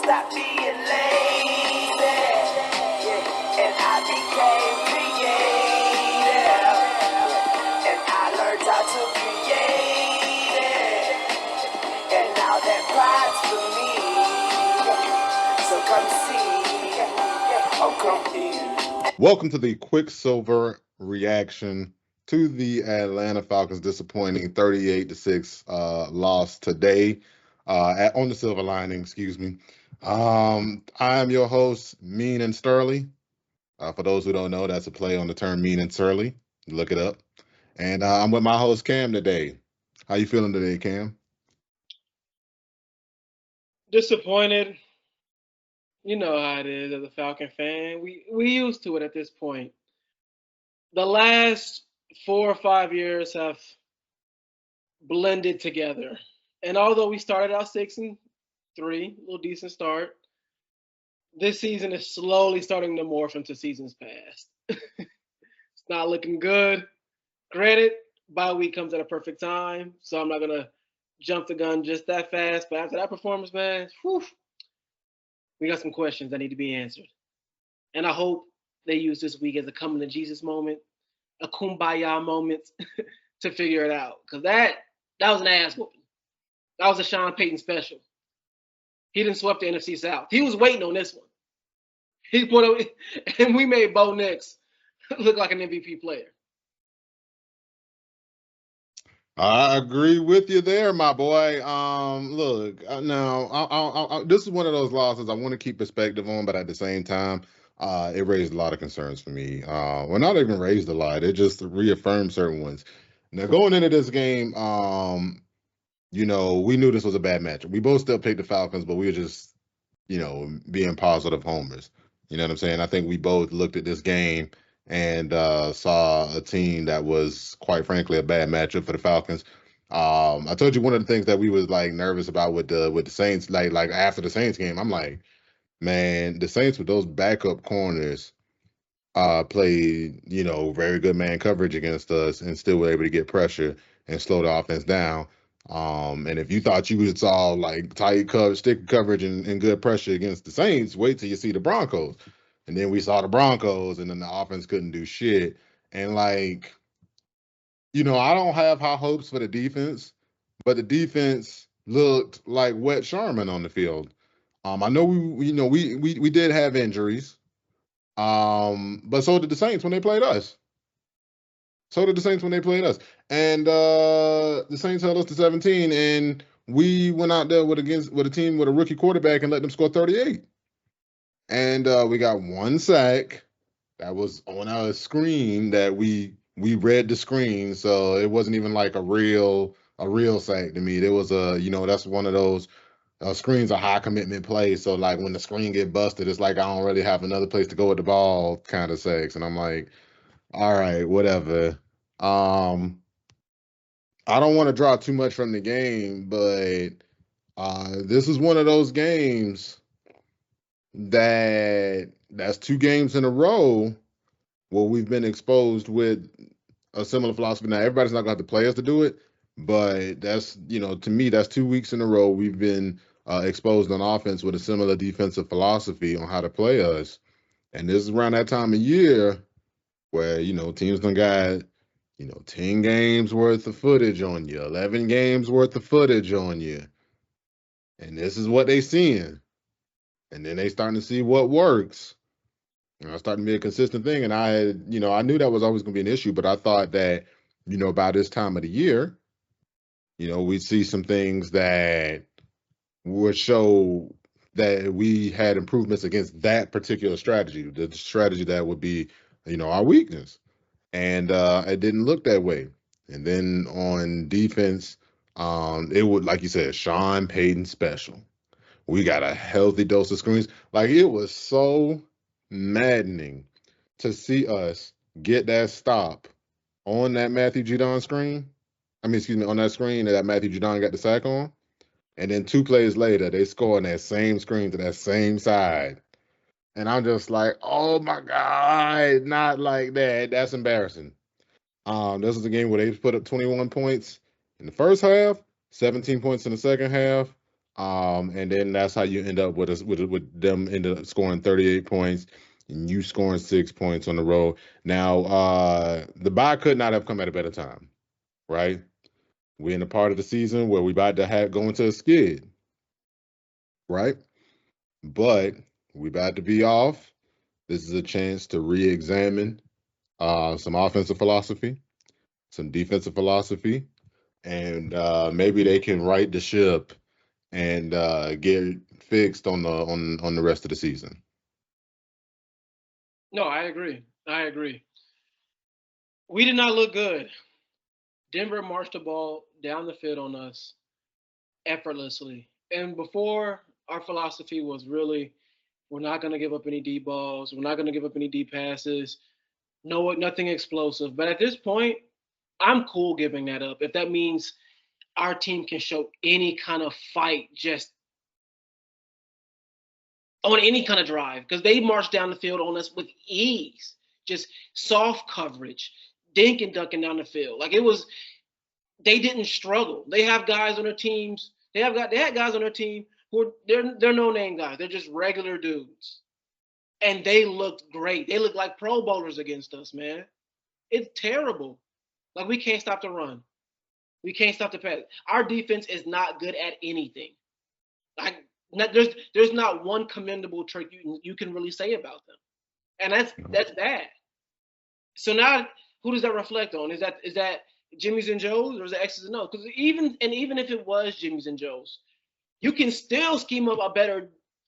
stop being lazy. Yeah. And I became creative. And I learned how to create it. And now that pride's for me. So come see. Oh, come here. Welcome to the Quicksilver reaction to the Atlanta Falcons' disappointing 38-6 loss today on the Silver Lining. Excuse me. I am your host, Mean and Sterling. For those who don't know, that's a play on the term mean and surly. Look it up. And I'm with my host Cam today. How you feeling today, Cam? Disappointed. You know how it is as a Falcon fan. We used to it at this point. The last 4 or 5 years have blended together. And although we started out 6-3, a little decent start, this season is slowly starting to morph into seasons past. It's not looking good. Granted, bye week comes at a perfect time, so I'm not gonna jump the gun just that fast. But after that performance, man, whew, we got some questions that need to be answered. And I hope they use this week as a coming to Jesus moment, a kumbaya moment to figure it out. Because that was an ass whooping. That was a Sean Payton special. He didn't swept the NFC South. He was waiting on this one. He put up, and we made Bo Nix look like an MVP player. I agree with you there, my boy. Look, now this is one of those losses I want to keep perspective on, but at the same time, it raised a lot of concerns for me. Well, not even raised a lot; it just reaffirmed certain ones. Now, going into this game, we knew this was a bad matchup. We both still picked the Falcons, but we were just, being positive homers. You know what I'm saying? I think we both looked at this game and saw a team that was, quite frankly, a bad matchup for the Falcons. I told you one of the things that we was like nervous about with the Saints, like after the Saints game. I'm like, man, the Saints with those backup corners played, very good man coverage against us and still were able to get pressure and slow the offense down. And if you thought you saw like tight cover, stick coverage and good pressure against the Saints, wait till you see the Broncos. And then we saw the Broncos, and then the offense couldn't do shit. And like, I don't have high hopes for the defense, but the defense looked like wet Sharman on the field. I know we did have injuries. But so did the Saints when they played us. So did the Saints when they played us. And the Saints held us to 17, and we went out there with a team with a rookie quarterback and let them score 38. And we got one sack that was on our screen that we read the screen, so it wasn't even like a real sack to me. There was that's one of those screens are high commitment plays. So like when the screen get busted, it's like I don't really have another place to go with the ball kind of sex. And I'm like, all right, whatever. Um, I don't want to draw too much from the game, but this is one of those games that's two games in a row where we've been exposed with a similar philosophy. Now everybody's not gonna have to play us to do it, but that's to me that's 2 weeks in a row we've been exposed on offense with a similar defensive philosophy on how to play us. And this is around that time of year where teams done got 10 games worth of footage on you, 11 games worth of footage on you, and this is what they seeing, and then they starting to see what works. It's starting to be a consistent thing. And I knew that was always going to be an issue, but I thought that, by this time of the year, we'd see some things that would show that we had improvements against that particular strategy, the strategy that would be, our weakness. And it didn't look that way. And then on defense, it would, like you said, Sean Payton special. We got a healthy dose of screens. Like it was so maddening to see us get that stop on that Matthew Judon screen. I mean, excuse me, on that screen that Matthew Judon got the sack on. And then 2 plays later, they score on that same screen to that same side. And I'm just like, oh my God, not like that. That's embarrassing. This is a game where they put up 21 points in the first half, 17 points in the second half. And then that's how you end up with them ended up scoring 38 points and you scoring 6 points on the road. Now, the bye could not have come at a better time, right? We're in a part of the season where we about to have go into a skid, right? But we about to be off. This is a chance to re-examine some offensive philosophy, some defensive philosophy, and maybe they can right the ship and get fixed on the rest of the season. No, I agree. I agree. We did not look good. Denver marched the ball down the field on us effortlessly. And before, our philosophy was really we're not going to give up any deep balls. We're not going to give up any deep passes. No, nothing explosive. But at this point, I'm cool giving that up. If that means our team can show any kind of fight just on any kind of drive, because they marched down the field on us with ease, just soft coverage, dinking dunking down the field. Like it was, they didn't struggle. They have guys on their teams. They had guys on their team who are they're no name guys. They're just regular dudes, and they looked great. They looked like Pro Bowlers against us, man. It's terrible. Like we can't stop the run. We can't stop the pass. Our defense is not good at anything. Like there's not one commendable trait you can really say about them, and that's bad. So now, who does that reflect on? Is that Jimmy's and Joe's, or is it X's and O's? Because even if it was Jimmy's and Joe's, you can still scheme up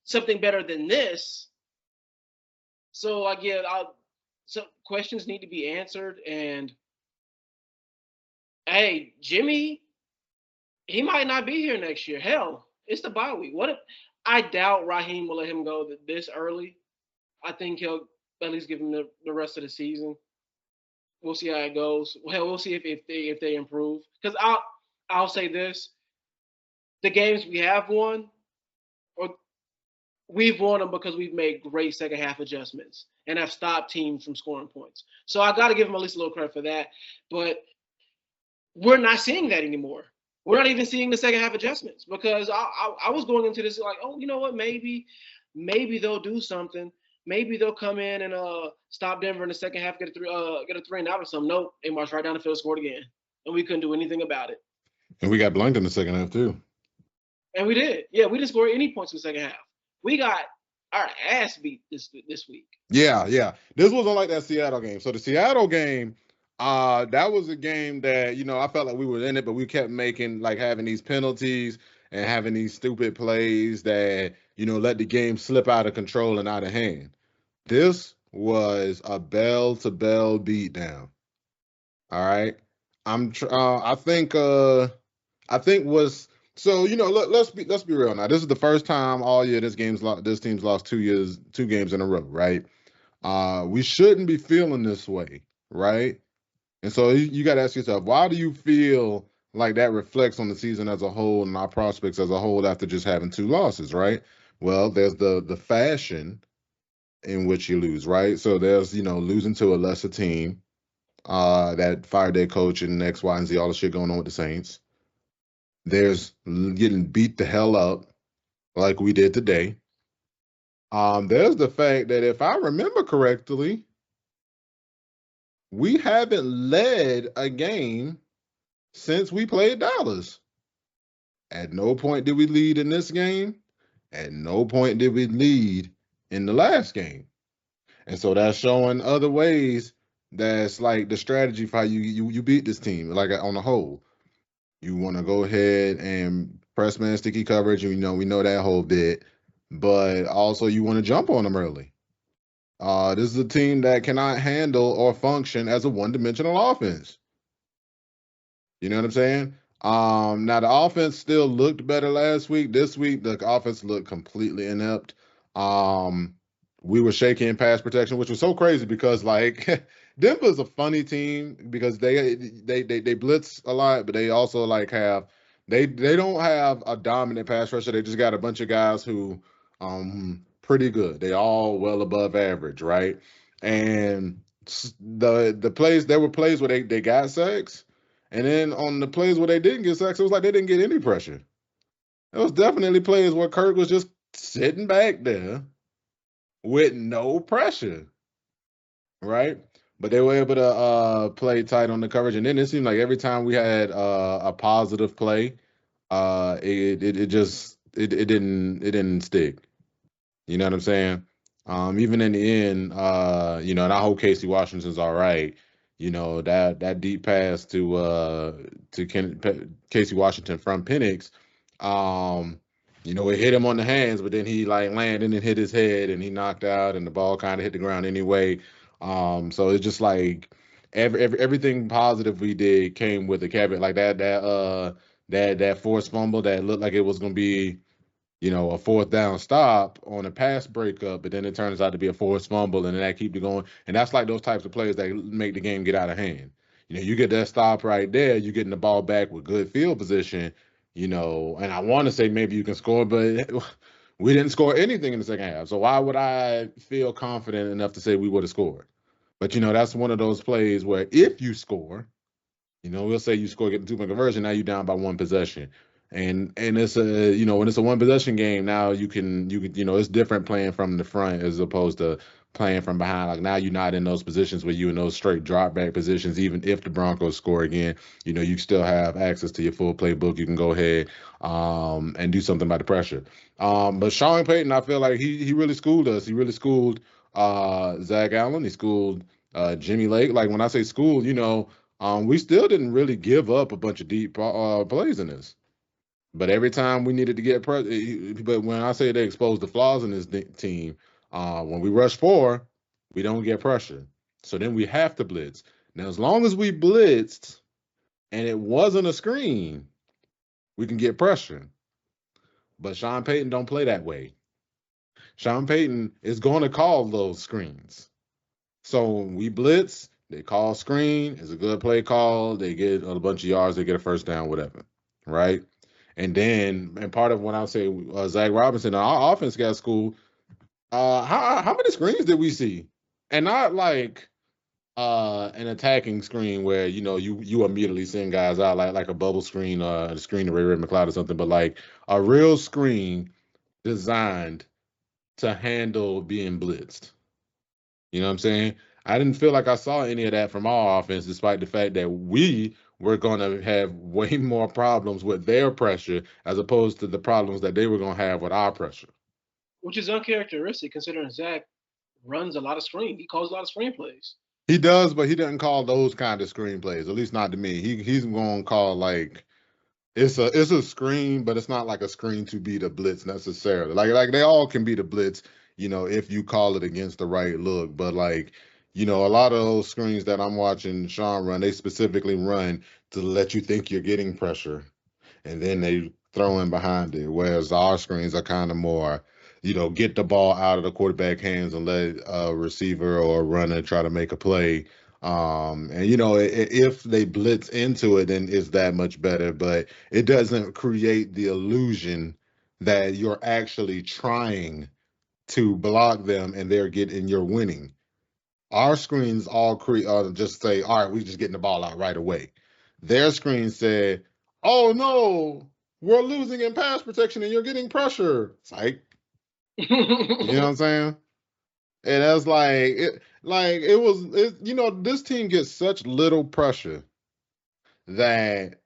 something better than this. So like yeah, so questions need to be answered. And hey, Jimmy, he might not be here next year. Hell, it's the bye week. What if I doubt Raheem will let him go this early? I think he'll at least give him the rest of the season. We'll see how it goes. Well, we'll see if they improve. Because I'll say this: the games we have won, or we've won them because we've made great second half adjustments and have stopped teams from scoring points. So I got to give them at least a little credit for that. But we're not seeing that anymore. We're not even seeing the second half adjustments because I was going into this like, oh, you know what? Maybe they'll do something. Maybe they'll come in and stop Denver in the second half, get a 3 and out or something. Nope, they marched right down the field, scored again, and we couldn't do anything about it. And we got blanked in the second half too. And we did. Yeah, we didn't score any points in the second half. We got our ass beat this week. Yeah, yeah. This wasn't like that Seattle game. So the Seattle game, that was a game that, I felt like we were in it, but we kept having these penalties and having these stupid plays that, let the game slip out of control and out of hand. This was a bell to bell beatdown. All right. I think was so let's be real now. This is the first time all year this team's lost 2 games in a row, right? We shouldn't be feeling this way, right? And so you got to ask yourself, why do you feel like that reflects on the season as a whole and our prospects as a whole after just having 2 losses, right? Well, there's the fashion in which you lose, right? So there's losing to a lesser team that fired their coach and X, Y, and Z, all the shit going on with the Saints. There's getting beat the hell up like we did today. There's the fact that if I remember correctly, we haven't led a game since we played Dallas. At no point did we lead in this game. At no point did we lead in the last game. And so that's showing other ways that's like the strategy for how you beat this team, like on the whole. You want to go ahead and press man sticky coverage, and we know that whole bit, but also you want to jump on them early. This is a team that cannot handle or function as a one-dimensional offense. You know what I'm saying? Now the offense still looked better last week. This week, the offense looked completely inept. We were shaky in pass protection, which was so crazy because like Denver's a funny team because they blitz a lot, but they also have they don't have a dominant pass rusher. They just got a bunch of guys who pretty good. They all well above average, right? And the plays, there were plays where they got sacks, and then on the plays where they didn't get sacks, it was like they didn't get any pressure. There was definitely plays where Kirk was just sitting back there with no pressure, right? But they were able to play tight on the coverage, and then it seemed like every time we had a positive play, it didn't stick. You know what I'm saying? Even in the end, and I hope Casey Washington's all right. That deep pass to Casey Washington from Penix, it hit him on the hands, but then he like landed and hit his head, and he knocked out, and the ball kind of hit the ground anyway. So it's just like everything positive we did came with a caveat, like that forced fumble that looked like it was gonna be a fourth down stop on a pass breakup, but then it turns out to be a forced fumble, and then that keep it going. And that's like those types of plays that make the game get out of hand. You get that stop right there, you're getting the ball back with good field position, and I want to say maybe you can score, but we didn't score anything in the second half. So why would I feel confident enough to say we would have scored? But that's one of those plays where if you score, we'll say you score, get the 2-point conversion. Now you're down by one possession, and it's when it's a one possession game. Now you can it's different playing from the front as opposed to playing from behind. Like now you're not in those positions where you in those straight drop back positions. Even if the Broncos score again, you still have access to your full playbook. You can go ahead and do something about the pressure. But Sean Payton, I feel like he really schooled us. He really schooled Zach Allen. He schooled Jimmy Lake. Like when I say school, we still didn't really give up a bunch of deep plays in this. But every time we needed to get but when I say they exposed the flaws in this team, when we rush 4, we don't get pressure. So then we have to blitz. Now, as long as we blitzed and it wasn't a screen, we can get pressure. But Sean Payton don't play that way. Sean Payton is going to call those screens. So when we blitz, they call screen. It's a good play call. They get a bunch of yards. They get a first down, whatever, right? And part of when I say Zach Robinson, our offense got schooled. How many screens did we see? And not like an attacking screen where you immediately send guys out like a bubble screen or a screen to Ray McLeod or something, but like a real screen designed to handle being blitzed. You know what I'm saying? I didn't feel like I saw any of that from our offense, despite the fact that we were going to have way more problems with their pressure as opposed to the problems that they were going to have with our pressure. Which is uncharacteristic considering Zach runs a lot of screen. He calls a lot of screen plays. He does, but he doesn't call those kind of screenplays, at least not to me. He's going to call like it's a screen, but it's not like a screen to beat a blitz necessarily. Like they all can beat a blitz, if you call it against the right look. But like, a lot of those screens that I'm watching Sean run, they specifically run to let you think you're getting pressure, and then they throw in behind it. Whereas our screens are kind of more, get the ball out of the quarterback hands and let a receiver or a runner try to make a play. And if they blitz into it, then it's that much better. But it doesn't create the illusion that you're actually trying to block them and you're winning. Our screens all just say, all right, we're just getting the ball out right away. Their screens said, oh no, we're losing in pass protection and you're getting pressure. It's like, you know what I'm saying? And that's this team gets such little pressure that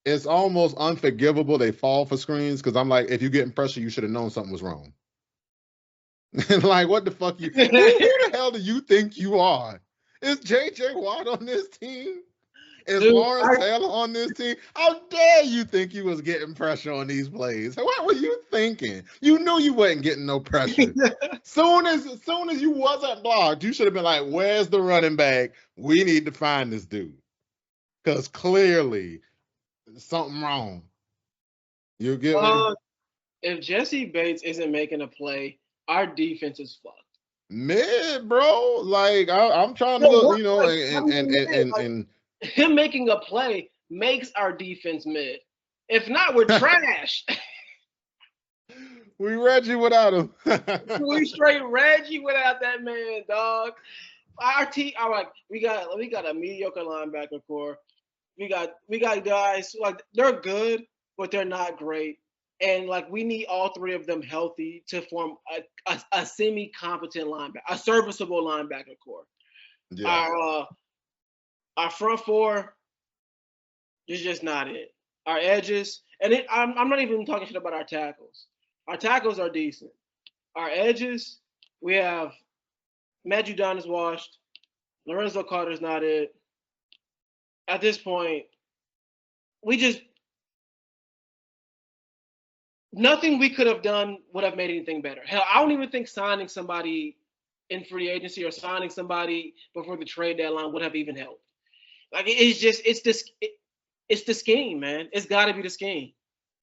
it's almost unforgivable they fall for screens, because I'm like, if you're getting pressure, you should have known something was wrong. Like, what the fuck who the hell do you think you are? Is J.J. Watt on this team? Is Lawrence Taylor on this team? How dare you think you was getting pressure on these plays? What were you thinking? You knew you wasn't getting no pressure. Soon as you wasn't blocked, you should have been like, where's the running back? We need to find this dude. Because clearly something wrong. You get me? If Jesse Bates isn't making a play, our defense is fucked. Mid, bro. Like I'm trying to look, and him making a play makes our defense mid. If not, we're trash. We Reggie without him. We straight Reggie without that man, dog. Our team, all right, we got a mediocre linebacker core. We got guys like they're good, but they're not great. and like we need all three of them healthy to form a semi-competent linebacker, a serviceable linebacker core. Yeah. Our front four is just not it. Our edges, and I'm not even talking shit about our tackles. Our tackles are decent. Our edges, we have Matt Judon is washed. Lorenzo Carter's not it. At this point, we just nothing we could have done would have made anything better. Hell, I don't even think signing somebody in free agency or signing somebody before the trade deadline would have even helped. Like it's the scheme, man. It's got to be the scheme.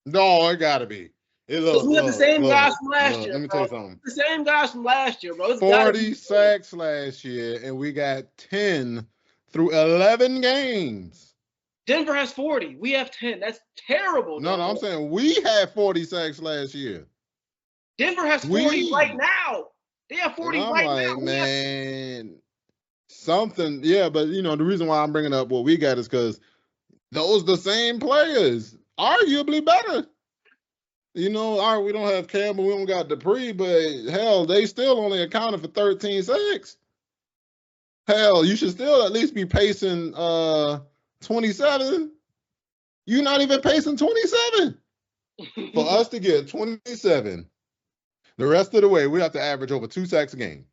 No, it gotta be. Because we have the same guys from last year, Let me bro. tell you something. The same guys from last year, bro. It's 40 sacks last year, and we got 10 through 11 games. Denver has 40. We have 10. That's terrible. No, I'm saying we had 40 sacks last year. Denver has 40 right now. They have 40 right now. Man, something. Yeah, but the reason why I'm bringing up what we got is because those the same players, arguably better. All right, we don't have Campbell, we don't got Dupree, but hell, they still only accounted for 13 sacks. Hell, you should still at least be pacing 27. You're not even pacing 27. For us to get 27, the rest of the way, we have to average over 2 sacks a game.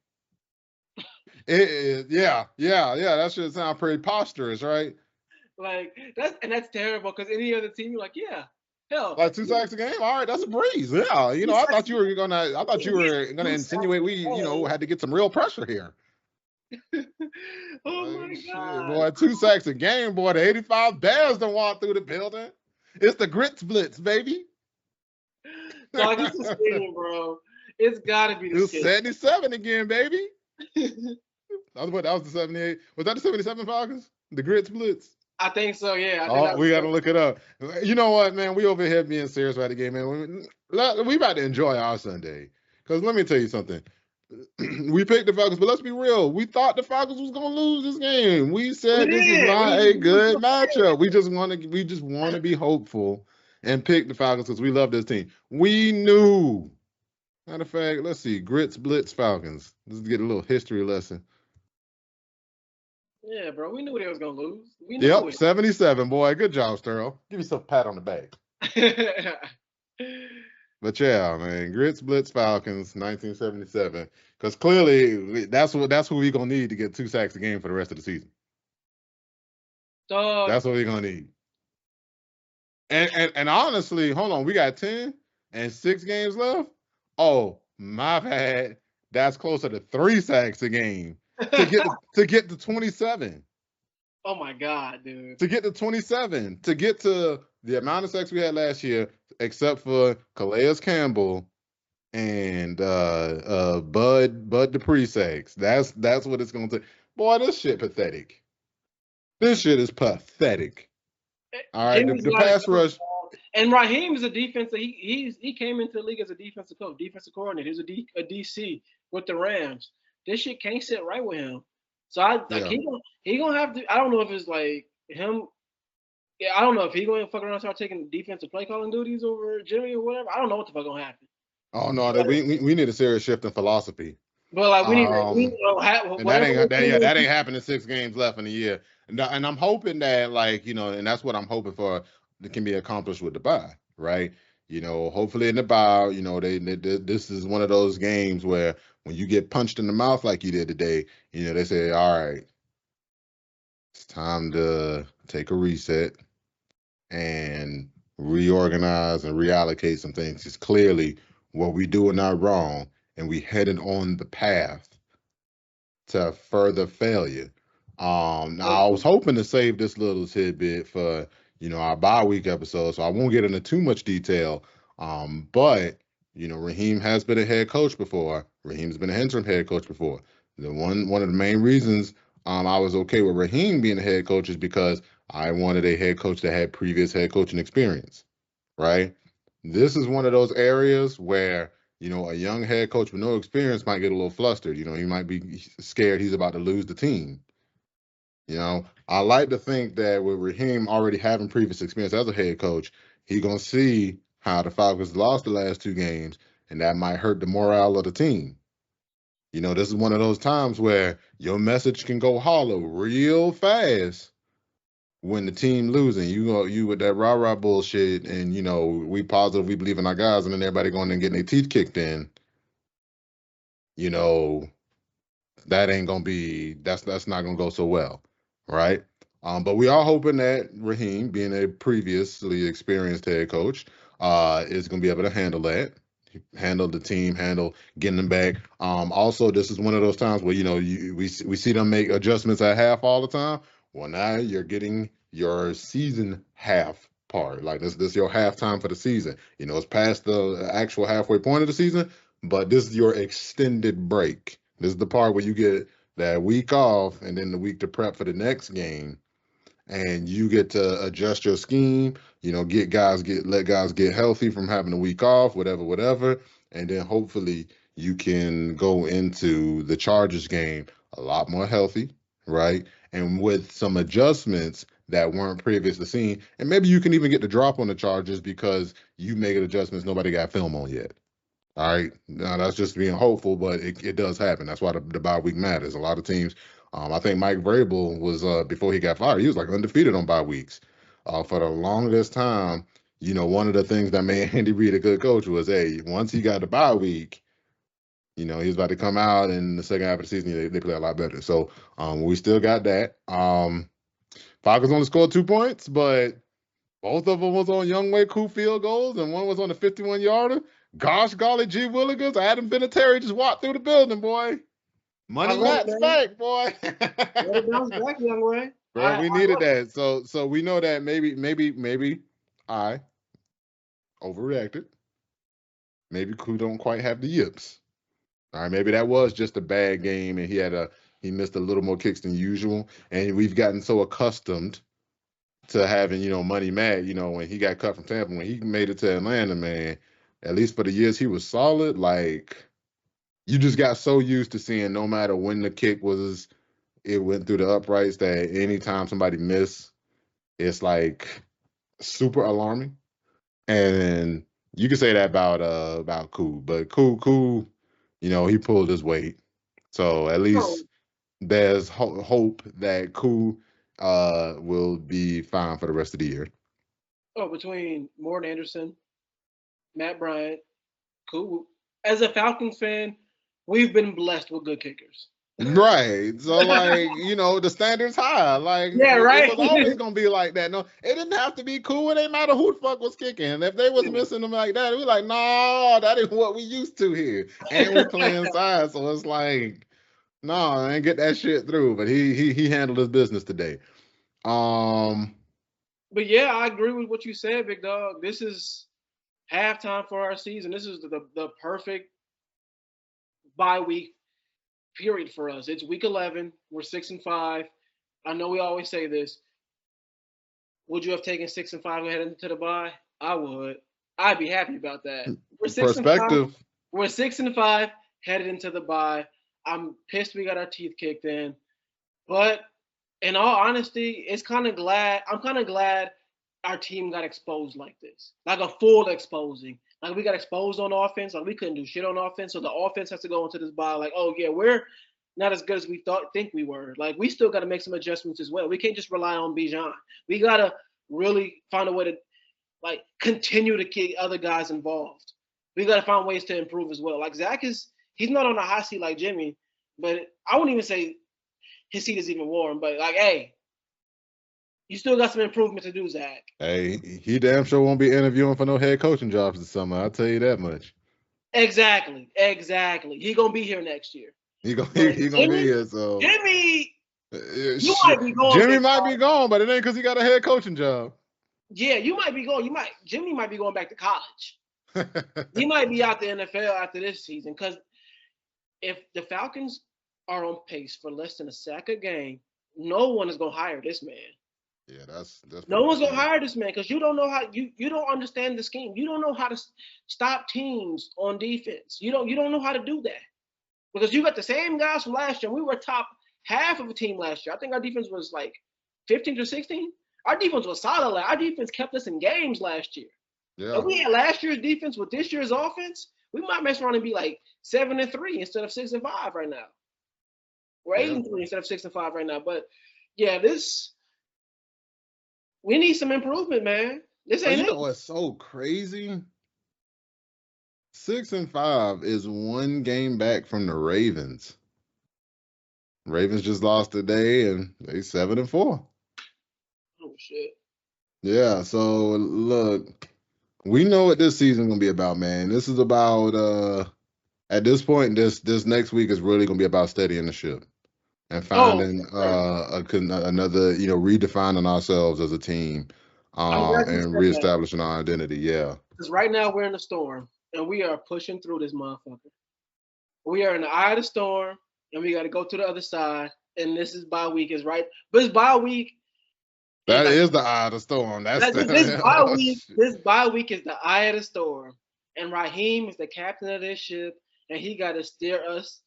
Yeah. That should sound pretty preposterous, right? Like that's terrible because any other team, you're like, yeah, hell, like 2 sacks a game. All right, that's a breeze. Yeah, I thought you were gonna insinuate we, had to get some real pressure here. Oh my God, boy, 2 sacks a game, boy. The 85 Bears don't walk through the building. It's the grits blitz, baby. Dog, it's the scheme, bro. It's gotta be the scheme. 77 again, baby. That was the 78. Was that the 77 Falcons? The grits blitz? I think so, yeah. We got to look it up. You know what, man? We over here being serious about the game, man. We about to enjoy our Sunday. Because let me tell you something. We picked the Falcons, but let's be real. We thought the Falcons was going to lose this game. We said this is not a good matchup. We just want to be hopeful and pick the Falcons because we love this team. We knew. Matter of fact, let's see. Grits, Blitz, Falcons. Let's get a little history lesson. Yeah, bro. We knew they was going to lose. Yep, 77, boy. Good job, Sterl. Give yourself a pat on the back. But yeah, man, Grits, Blitz, Falcons, 1977. Because clearly, that's who we're going to need to get 2 sacks a game for the rest of the season. That's what we're going to need. And honestly, hold on. We got 10 and 6 games left. Oh, my bad. That's closer to 3 sacks a game to get to 27. Oh my God, dude. To get to 27, to get to the amount of sacks we had last year, except for Calais Campbell and Bud Dupree sacks. That's what it's gonna take. Boy, this shit pathetic. This shit is pathetic. All right, the pass rush. And Raheem is a defensive. He came into the league as a defensive coach, defensive coordinator. He's a DC with the Rams. This shit can't sit right with him. So he gonna have to. I don't know if it's like him. Yeah, I don't know if he gonna fuck around and start taking defensive play calling duties over Jimmy or whatever. I don't know what the fuck gonna happen. Oh no, we need a serious shift in philosophy. But like we need that ain't happening. 6 games left in the year, and I'm hoping that and that's what I'm hoping for. That can be accomplished with the bye, right? Hopefully in the bye, this is one of those games where when you get punched in the mouth like you did today, they say, all right, it's time to take a reset and reorganize and reallocate some things. It's clearly what we do are not wrong, and we headed on the path to further failure. Now I was hoping to save this little tidbit for our bye week episode, so I won't get into too much detail. But Raheem has been a head coach before. Raheem's been an interim head coach before. One of the main reasons I was okay with Raheem being a head coach is because I wanted a head coach that had previous head coaching experience, right? This is one of those areas where a young head coach with no experience might get a little flustered. He might be scared he's about to lose the team. I like to think that with Raheem already having previous experience as a head coach, he's going to see how the Falcons lost the last 2 games, and that might hurt the morale of the team. This is one of those times where your message can go hollow real fast when the team losing. You with that rah-rah bullshit, and we positive, we believe in our guys, and then everybody going and getting their teeth kicked in. You know, that ain't gonna be that's not gonna go so well, right? But we are hoping that Raheem, being a previously experienced head coach, is gonna be able to handle the team, handle getting them back. Also, this is one of those times where we see them make adjustments at half all the time. Well, now you're getting your season half part. Like this your halftime for the season. It's past the actual halfway point of the season, but this is your extended break. This is the part where you get that week off and then the week to prep for the next game, and you get to adjust your scheme. Let guys get healthy from having a week off, whatever, and then hopefully you can go into the Chargers game a lot more healthy, right? And with some adjustments that weren't previously seen, and maybe you can even get the drop on the Chargers because you make adjustments nobody got film on yet. All right. Now that's just being hopeful, but it does happen. That's why the bye week matters. A lot of teams, I think Mike Vrabel was before he got fired, he was like undefeated on bye weeks. For the longest time, one of the things that made Andy Reid a good coach was, hey, once he got the bye week, he was about to come out in the second half of the season, they play a lot better. So we still got that. Falcons only scored 2 points, but both of them was on Younghoe Koo field goals, and one was on the 51-yarder. Gosh golly, G. Willigers, Adam Vinatieri just walked through the building, boy. Money Matt's back, boy. Let it bounce back, young way. Bro, we needed that. So we know that maybe I overreacted. Maybe Koo don't quite have the yips. All right, maybe that was just a bad game, and he missed a little more kicks than usual, and we've gotten so accustomed to having, Money Matt, when he got cut from Tampa, when he made it to Atlanta, man, at least for the years he was solid, like, you just got so used to seeing no matter when the kick it went through the uprights, that anytime somebody missed, it's like super alarming. And you can say that about Koo, but Koo, he pulled his weight. So at least there's hope that Koo will be fine for the rest of the year. Oh, between Morton Anderson, Matt Bryant, Koo. As a Falcons fan, we've been blessed with good kickers. Right. So, like, the standard's high. Like, yeah, right. It was always going to be like that. No, it didn't have to be cool. It ain't matter who the fuck was kicking. If they was missing them like that, we like, no, that ain't what we used to here. And we playing side. So it's like, no, I ain't get that shit through. But he handled his business today. But yeah, I agree with what you said, Big Dog. This is halftime for our season. This is the perfect bye week period for us. It's week 11. We're 6-5. I know we always say this. Would you have taken 6-5 and headed into the bye? I would. I'd be happy about that. We're 6-5. We're 6-5 headed into the bye. I'm pissed we got our teeth kicked in, but in all honesty, I'm kind of glad our team got exposed like this, like a full exposing. Like, we got exposed on offense. Like, we couldn't do shit on offense. So the offense has to go into this bye like, oh, yeah, we're not as good as we think we were. Like, we still got to make some adjustments as well. We can't just rely on Bijan. We got to really find a way to, like, continue to get other guys involved. We got to find ways to improve as well. Like, Zach he's not on a hot seat like Jimmy, but I wouldn't even say his seat is even warm. But, like, hey, you still got some improvement to do, Zach. Hey, he damn sure won't be interviewing for no head coaching jobs this summer. I'll tell you that much. Exactly. He gonna be here next year. He gonna be here. So Jimmy, you might be gone. Jimmy might be gone, but it ain't because he got a head coaching job. Yeah, you might be going. Jimmy might be going back to college. He might be out the NFL after this season, because if the Falcons are on pace for less than a sack a game, no one is gonna hire this man. Yeah, that's no one's gonna hire this man, because you don't know how you don't understand the scheme. You don't know how to stop teams on defense. You don't know how to do that, because you got the same guys from last year. We were top half of a team last year. I think our defense was like 15 to 16. Our defense was solid. Our defense kept us in games last year. If Yeah, we had last year's defense with this year's offense, we might mess around and be like 7-3 instead of 6-5 right now. We're eight yeah. and three instead of 6-5 right now. But yeah, this we need some improvement, man. This But ain't you know it. what's so crazy? 6-5 is one game back from the Ravens. Ravens just lost today, and they 7-4. Oh shit. Yeah. So look, we know what this season's gonna be about, man. This is about at this point, this next week is really gonna be about steadying the ship and Oh, finding sure. another, redefining ourselves as a team, I'm glad you and said that reestablishing our identity. Yeah. because right now we're in a storm and we are pushing through this motherfucker. We are in the eye of the storm and we got to go to the other side. And this is bye week is right, but it's bye week is That like is the eye of the storm. That's this the bye oh, week. shit. This bye week is the eye of the storm, and Raheem is the captain of this ship, and he got to steer us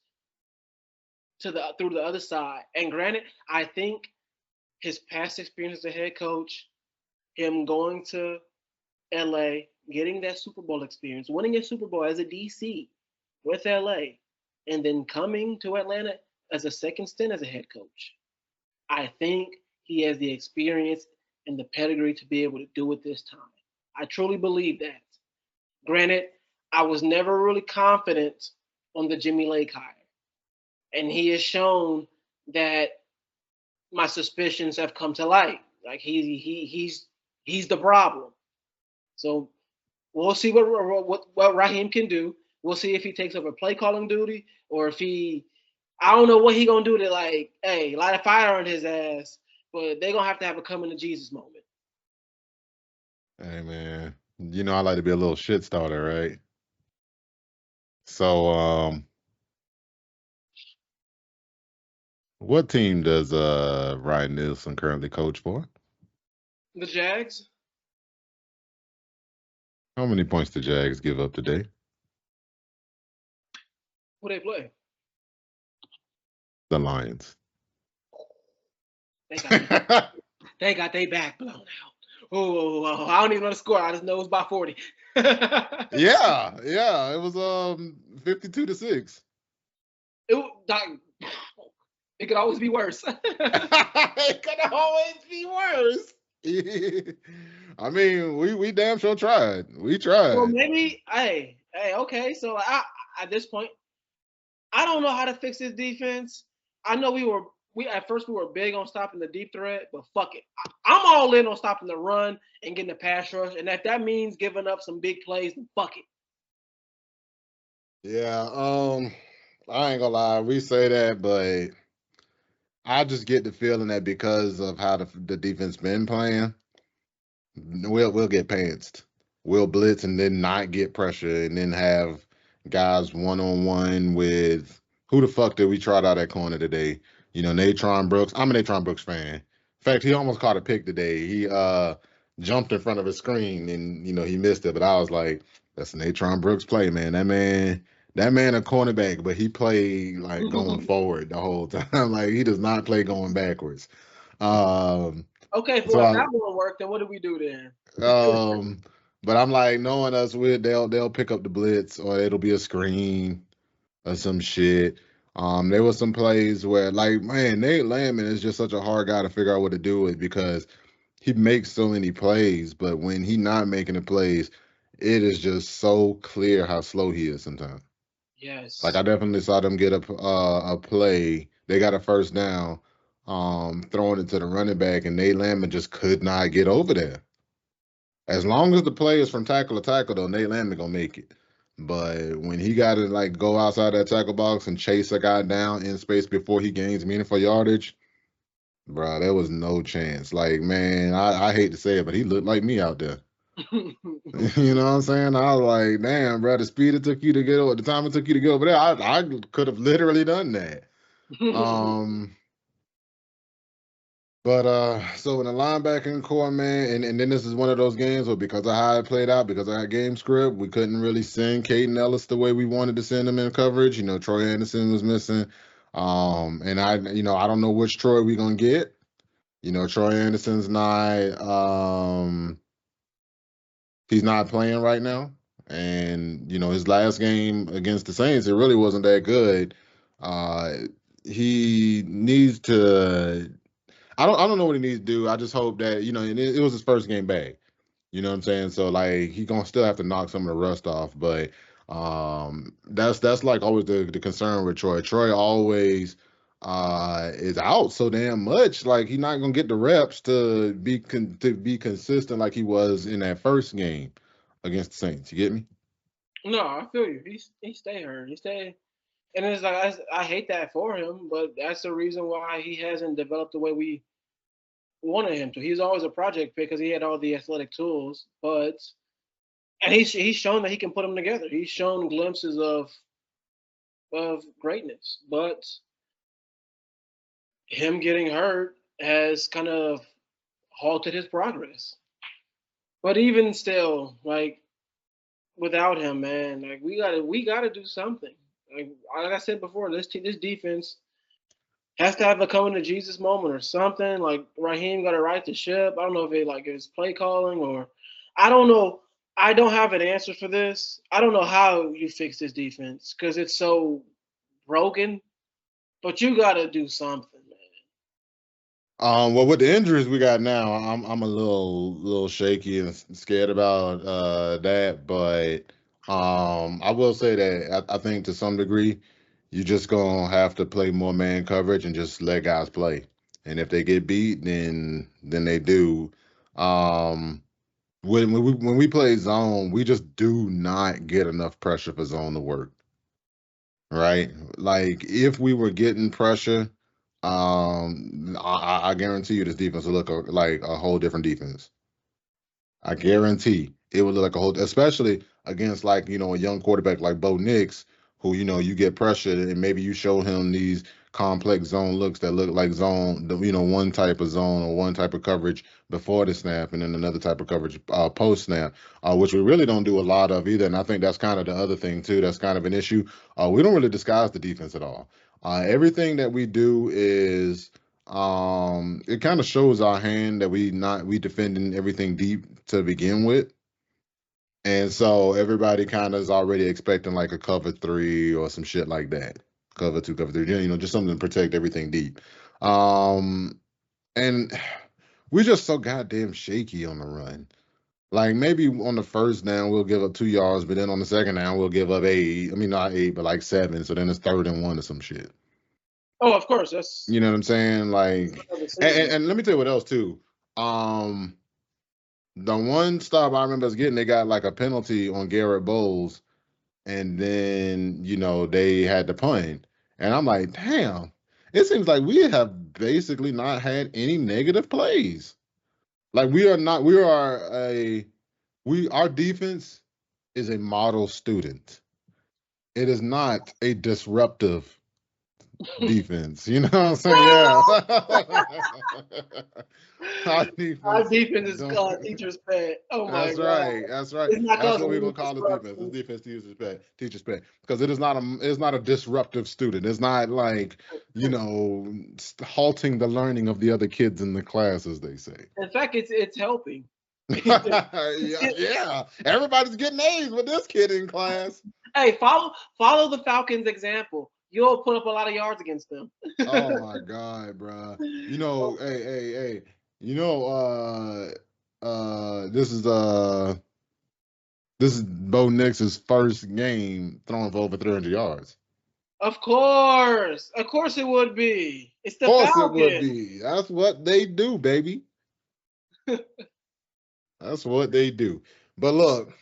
to the through the other side. And granted, I think his past experience as a head coach, him going to LA, getting that Super Bowl experience, winning a Super Bowl as a DC with LA, and then coming to Atlanta as a second stint as a head coach. I think he has the experience and the pedigree to be able to do it this time. I truly believe that. Granted, I was never really confident on the Jimmy Lake hire, and he has shown that my suspicions have come to light. Like he's the problem. So we'll see what Raheem can do. We'll see if he takes over play calling duty or if he I don't know what he gonna do to like hey light a fire on his ass. But they're gonna have a coming to Jesus moment. Hey man, I like to be a little shit starter, right? So, what team does Ryan Nielsen currently coach for? The Jags, How many points the Jags give up today? who they play? The Lions. They got they, they got their back blown out. Oh, I don't even know the score. I just know it's by 40. Yeah, yeah. It was 52-6. Like, it could always be worse. It could always be worse. I mean, we damn sure tried. We Well, tried. maybe, okay. So like, at this point, I don't know how to fix this defense. I know we at first we were big on stopping the deep threat, but fuck it, I'm all in on stopping the run and getting the pass rush, and if that means giving up some big plays, then fuck it. Yeah, I ain't gonna lie, we say that, but I just get the feeling that because of how the defense been playing, we'll get pantsed. We'll blitz and then not get pressure and then have guys 1-on-1 with who the fuck did we trot out at corner today? Natron Brooks. I'm a Natron Brooks fan. In fact, he almost caught a pick today. He jumped in front of his screen and he missed it. But I was like, that's a Natron Brooks play, man. That man a cornerback, but he played like going forward the whole time. Like he does not play going backwards. Um Okay, so well if that won't work, then what do we do then? but I'm like, knowing us, they'll pick up the blitz or it'll be a screen or some shit. There was some plays where, like, man, Nate Landman is just such a hard guy to figure out what to do with because he makes so many plays, but when he not making the plays, it is just so clear how slow he is sometimes. Like I Yes. definitely saw them get a play. They got a first down, throwing it to the running back, and Nate Landman just could not get over there. As long as the play is from tackle to tackle, though, Nate Landman gonna make it. But when he got to like go outside that tackle box and chase a guy down in space before he gains meaningful yardage, bro, there was no chance. Like, man, I hate to say it, but he looked like me out there. You know what I'm saying? I was like, damn, bro, the speed it took you to get over, the time it took you to get over there, I could have literally done that. Um, But so in the linebacking core, man, and then this is one of those games where because of how it played out, because of our game script, we couldn't really send Caden Ellis the way we wanted to send him in coverage. Troy Anderson was missing. And I don't know which Troy we're gonna get. Troy Anderson's not he's not playing right now. And his last game against the Saints, it really wasn't that good. Uh, he needs to. I don't know what he needs to do. I just hope that and it was his first game back. You know what I'm saying? So like he gonna still have to knock some of the rust off, but that's like always the concern with Troy. Troy always is out so damn much. Like he's not gonna get the reps to be consistent like he was in that first game against the Saints. You get me? No, I feel you. He stay hurt. He stay, and it's like I hate that for him, but that's the reason why he hasn't developed the way we wanted him to. He's always a project pick because he had all the athletic tools, but and he's shown that he can put them together. He's shown glimpses of greatness, but him getting hurt has kind of halted his progress. But even still, like without him, man, like we gotta do something. Like I said before, this defense has to have a coming to Jesus moment or something. Like Raheem got to right the ship. I don't know if it like it's play calling or I don't know. I don't have an answer for this. I don't know how you fix this defense because it's so broken. But you got to do something, man. Well, with the injuries we got now, I'm a little shaky and scared about that. But I will say that I think to some degree, you just gonna have to play more man coverage and just let guys play. And if they get beat, then they do. Um, when we play zone, we just do not get enough pressure for zone to work. Right? Like if we were getting pressure, I guarantee you this defense will look like a whole different defense. I guarantee it would look like a whole, especially against like a young quarterback like Bo Nix, who you get pressured and maybe you show him these complex zone looks that look like zone, one type of zone or one type of coverage before the snap, and then another type of coverage post snap, which we really don't do a lot of either. And I think that's kind of the other thing too. That's kind of an issue. We don't really disguise the defense at all. Everything that we do is it kind of shows our hand that we defending everything deep to begin with. And so everybody kind of is already expecting like a cover three or some shit like that. Cover two, cover three, just something to protect everything deep. Um and we're just so goddamn shaky on the run. Like maybe on the first down we'll give up 2 yards, but then on the second down we'll give up eight. I mean not eight, but like seven. So then it's 3rd and 1 or some shit. Oh, of course, that's You know what I'm saying? Like, the and, season. and, and let me tell you what else too. Um, the one stop I remember us getting, they got like a penalty on Garrett Bowles, and then they had to punt, and I'm like, damn. It seems like we have basically not had any negative plays. Like we are not. Our defense is a model student. It is not a disruptive defense. You know what I'm saying? Yeah. Our Our defense defense is don't. called teacher's pet. Oh my That's god, right. That's right. it's not That's causing what we're any gonna call this defense. This disruption. defense teacher's pet, because it's not a disruptive student. It's not like halting the learning of the other kids in the class, as they say. In fact, it's helping. Yeah, yeah. Everybody's getting A's with this kid in class. Hey, follow the Falcons' example. You'll put up a lot of yards against them. Oh my God, bro. Hey, hey, hey. You know, this is Bo Nix's first game throwing for over 300 yards. Of course, it would be. It's Of the course it would Falcons. be. That's what they do, baby. That's what they do. But look,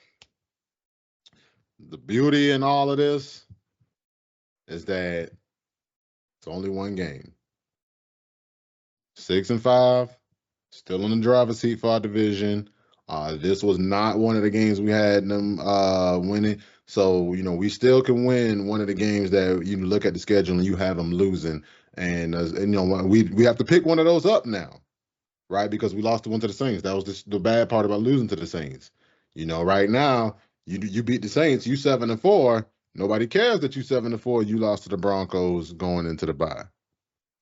the beauty in all of this is that it's only one game. 6-5, still in the driver's seat for our division. This was not one of the games we had them winning. So, we still can win one of the games that you look at the schedule and you have them losing. And we have to pick one of those up now, right? Because we lost the one to the Saints. That was the bad part about losing to the Saints. Right now, you beat the Saints, you 7-4. Nobody cares that you 7-4. You lost to the Broncos going into the bye.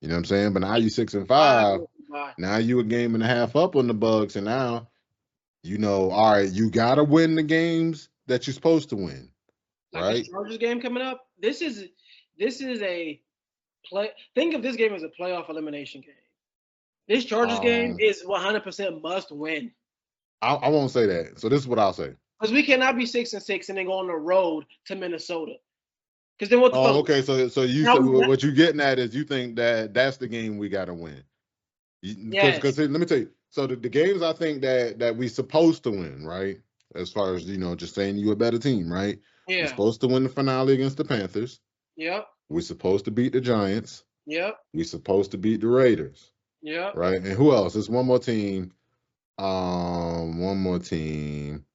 You know what I'm saying? But now you 6-5. Bye. Now you a game and a half up on the Bucks, and now all right, you gotta win the games that you're supposed to win, Like this right? Chargers game coming up. This is a play. Think of this game as a playoff elimination game. This Chargers game Um, is 100% must win I won't say that. So this is what I'll say. because we cannot be 6-6 and then go on the road to Minnesota. Because then what the Oh, fuck? okay. So you Now said we what you getting at is you think that that's the game we gotta win. Because yes, let me tell you. So the games I think that we supposed to win, right? As far as just saying you a better team, right? We're yeah, supposed to win the finale against the Panthers. yep, We're supposed to beat the Giants. yep, We're supposed to beat the Raiders, yep. right? And who else? There's one more team. One more team.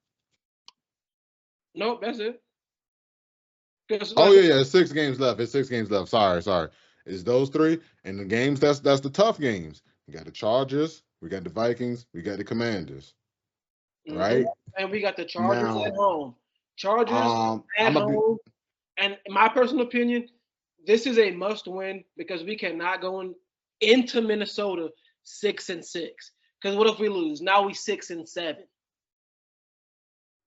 Nope, that's it. Because Oh like yeah. It's 6 games left. It's 6 games left. Sorry. It's those three, and the games that's the tough games. We got the Chargers, we got the Vikings, we got the Commanders, hmm right? and we got the Chargers at Now, home. Chargers I'm at gonna be home. And in my personal opinion, this is a must win because we cannot go into Minnesota 6-6. Because what if we lose? Now we 6-7.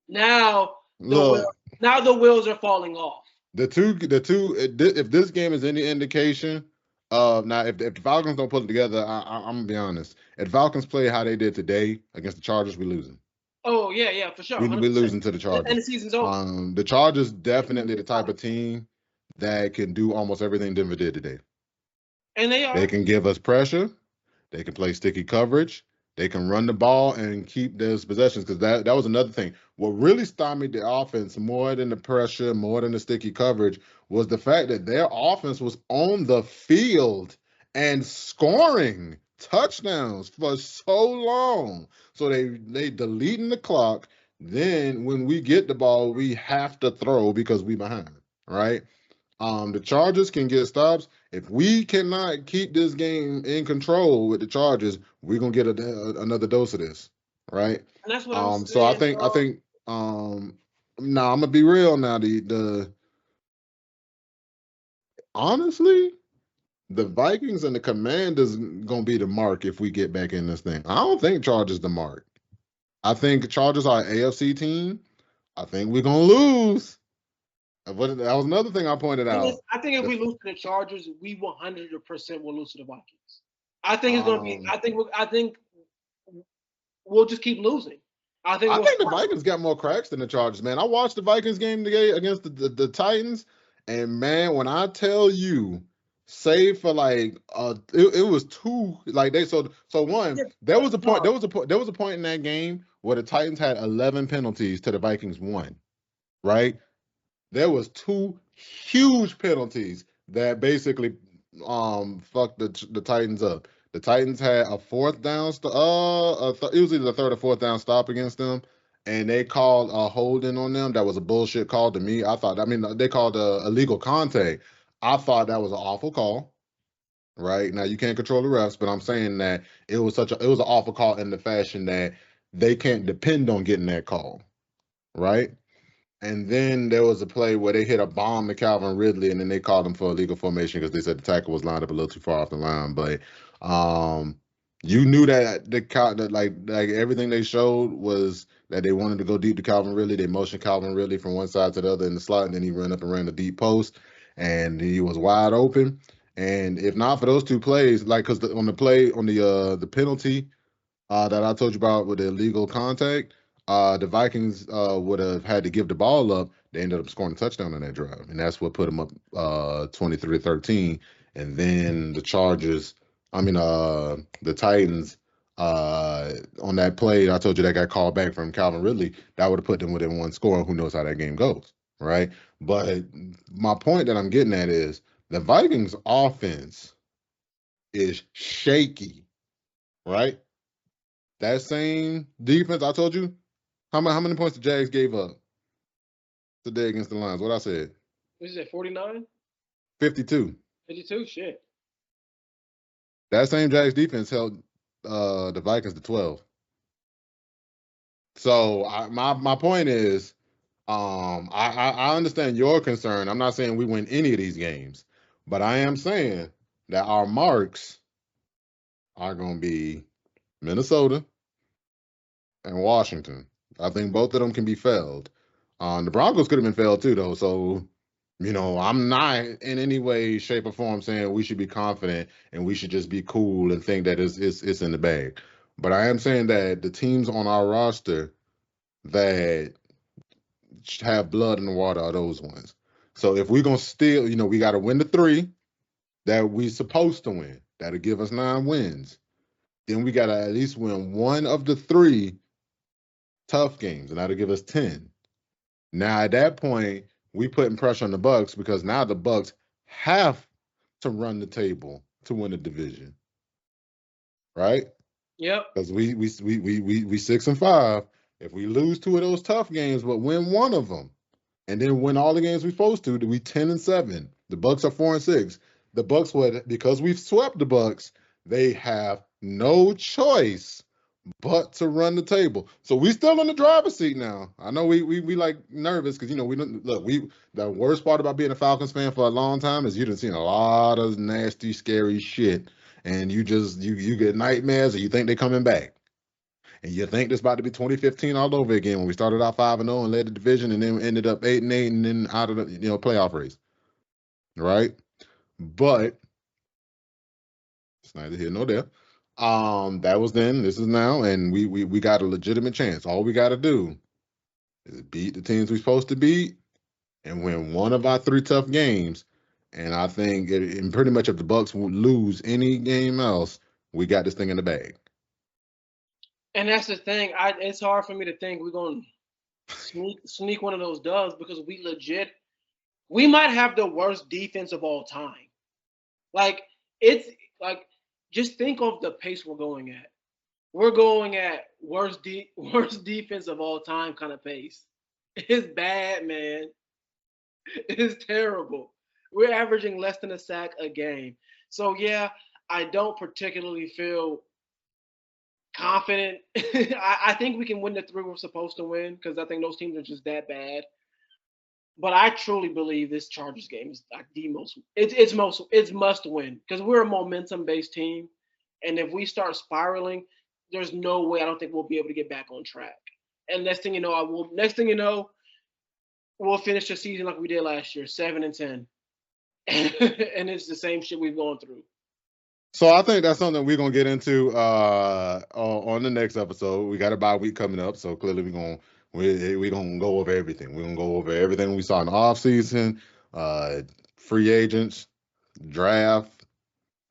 Now the look. wheel, now the wheels are falling off. If this game is any indication of now, if the Falcons don't put it together, I'm gonna be honest. If Falcons play how they did today against the Chargers, we losing. Oh yeah, for sure, We 100%. losing to the And Chargers. the season's over. The Chargers definitely the type of team that can do almost everything Denver did today. And they They are. can give us pressure. They can play sticky coverage. They can run the ball and keep those possessions because that was another thing. What really stymied the offense more than the pressure, more than the sticky coverage, was the fact that their offense was on the field and scoring touchdowns for so long. So they deleting the clock. Then when we get the ball, we have to throw because we behind, right? The Chargers can get stops. If we cannot keep this game in control with the Chargers, we're gonna get another dose of this, right? And that's what I'm So I saying, think I bro. think now I'm gonna be real now. The honestly, the Vikings and the Commanders gonna be the mark if we get back in this thing. I don't think Chargers the mark. I think Chargers are an AFC team. I think we're gonna lose. But that was another thing I pointed out. I think if The we lose to the Chargers, we 100% will lose to the Vikings. I think it's gonna be. um I think we'll just keep losing. I think I we'll think the start. Vikings got more cracks than the Chargers, man. I watched the Vikings game today against the Titans, and man, when I tell you, save for like it was two like they so one there was a point No, there was a point in that game where the Titans had 11 penalties to the Vikings one, right? There was two huge penalties that basically fucked the Titans up. The Titans had a fourth down it was either the third or fourth down stop against them, and they called a holding on them that was a bullshit call to me. I mean they called a illegal contact. I thought that was an awful call. Right now, you can't control the refs, but I'm saying that it was an awful call in the fashion that they can't depend on getting that call, right? And then there was a play where they hit a bomb to Calvin Ridley, and then they called him for illegal formation because they said the tackle was lined up a little too far off the line. But um, you knew that that like everything they showed was that they wanted to go deep to Calvin Ridley. They motioned Calvin Ridley from one side to the other in the slot, and then he ran up and ran the deep post, and he was wide open. And if not for those two plays, like because on the play on the penalty that I told you about with the illegal contact, the Vikings would have had to give the ball up. They ended up scoring a touchdown on that drive, and that's what put them up 23-13. And then the Chargers, the Titans, on that play, I told you that got called back from Calvin Ridley. That would have put them within one score. Who knows how that game goes, right? But my point that I'm getting at is the Vikings offense is shaky, right? That same defense I told you, how many points the Jags gave up today against the Lions? What I said, what is it? 49, 52. 52. Shit. That same Jags defense held the Vikings to 12. So my point is, I understand your concern. I'm not saying we win any of these games, but I am saying that our marks are going to be Minnesota, and Washington. I think both of them can be failed. The Broncos could have been failed too, though. So, I'm not in any way, shape, or form saying we should be confident and we should just be cool and think that it's in the bag. But I am saying that the teams on our roster that have blood in the water are those ones. So if we're gonna still, we got to win the three that we supposed to win. That'll give us 9 wins. Then we got to at least win one of the three tough games, and that'll give us 10. Now at that point, we putting pressure on the Bucks because now the Bucks have to run the table to win the division, right? Yep. Because we 6-5. If we lose 2 of those tough games, but win one of them, and then win all the games we're supposed to, we 10-7. The Bucks are 4-6. The Bucks would, because we've swept the Bucks, they have no choice but to run the table. So we still in the driver's seat now. I know we like nervous because we don't look. The worst part about being a Falcons fan for a long time is you done seen a lot of nasty, scary shit, and you just you get nightmares, and you think they're coming back, and you think it's about to be 2015 all over again when we started out 5-0 and led the division, and then ended up 8-8 and then out of the playoff race, right? But it's neither here nor there. That was then. This is now, and we got a legitimate chance. All we got to do is beat the teams we're supposed to beat and win one of our 3 tough games. And I think, and pretty much if the Bucks lose any game else, we got this thing in the bag. And that's the thing. It's hard for me to think we're gonna sneak one of those dubs because we might have the worst defense of all time. Like it's like just think of the pace we're going at. We're going at worst defense of all time kind of pace. It's bad, man. It's terrible. We're averaging less than a sack a game. So yeah, I don't particularly feel confident. I think we can win the 3 we're supposed to win because I think those teams are just that bad. But I truly believe this Chargers game is like the most. It's must win because we're a momentum based team, and if we start spiraling, there's no way I don't think we'll be able to get back on track. And next thing you know, we'll finish the season like we did last year, 7-10, and it's the same shit we've gone through. So I think that's something we're gonna get into on the next episode. We got a bye week coming up, so clearly we're gonna go over everything. We're gonna go over everything we saw in the offseason, free agents, draft.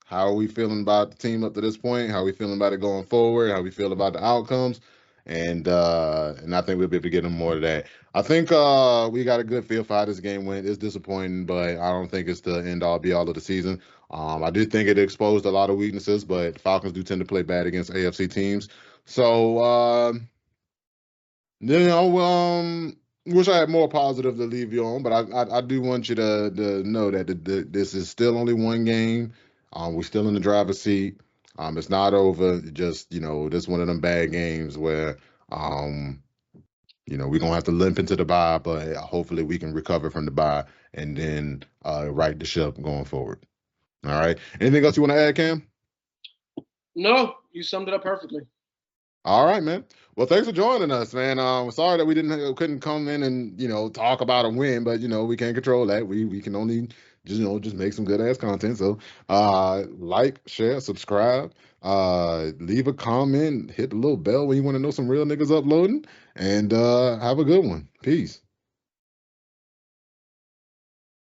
How are we feeling about the team up to this point? How are we feeling about it going forward? How we feel about the outcomes? And I think we'll be able to get into more of that. I think we got a good feel for how this game went. It's disappointing, but I don't think it's the end all be all of the season. I do think it exposed a lot of weaknesses, but Falcons do tend to play bad against AFC teams. So wish I had more positive to leave you on, but I do want you to know that this is still only one game. We're still in the driver's seat. It's not over. Just this one of them bad games where we're gonna have to limp into the bye, but hopefully we can recover from the bye and then right the ship going forward. All right. Anything else you want to add, Cam? No, you summed it up perfectly. All right, man. Well, thanks for joining us, man. Sorry that we couldn't come in and talk about a win, but we can't control that. We can only just make some good ass content. So like, share, subscribe, leave a comment, hit the little bell when you want to know some real niggas uploading, and have a good one. Peace.